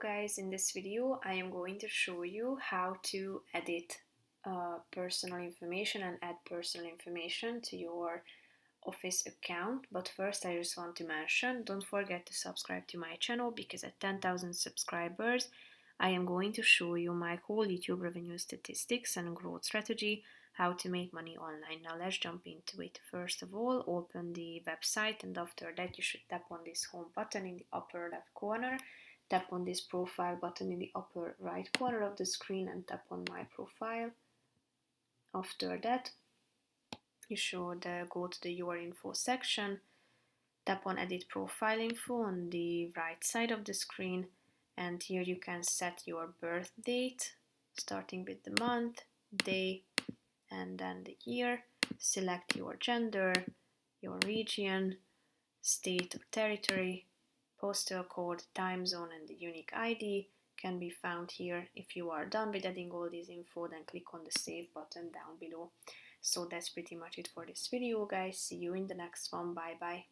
guys, in this video I am going to show you how to edit personal information and add personal information to your Office account. But first I just want to mention, don't forget to subscribe to my channel, because at 10,000 subscribers I am going to show you my whole YouTube revenue statistics and growth strategy, how to make money online. Now let's jump into it. First of all, open the website, and after that you should tap on this home button in the upper left corner, tap on this profile button in the upper right corner of the screen and tap on my profile. After that you should go to the Your Info section, tap on Edit Profile Info on the right side of the screen, and here you can set your birth date, starting with the month, day, and then the year. Select your gender, your region, state or territory, postal code, time zone, and the unique ID can be found here. If you are done with adding all these info, then click on the Save button down below. So that's pretty much it for this video, guys. See you in the next one. Bye bye.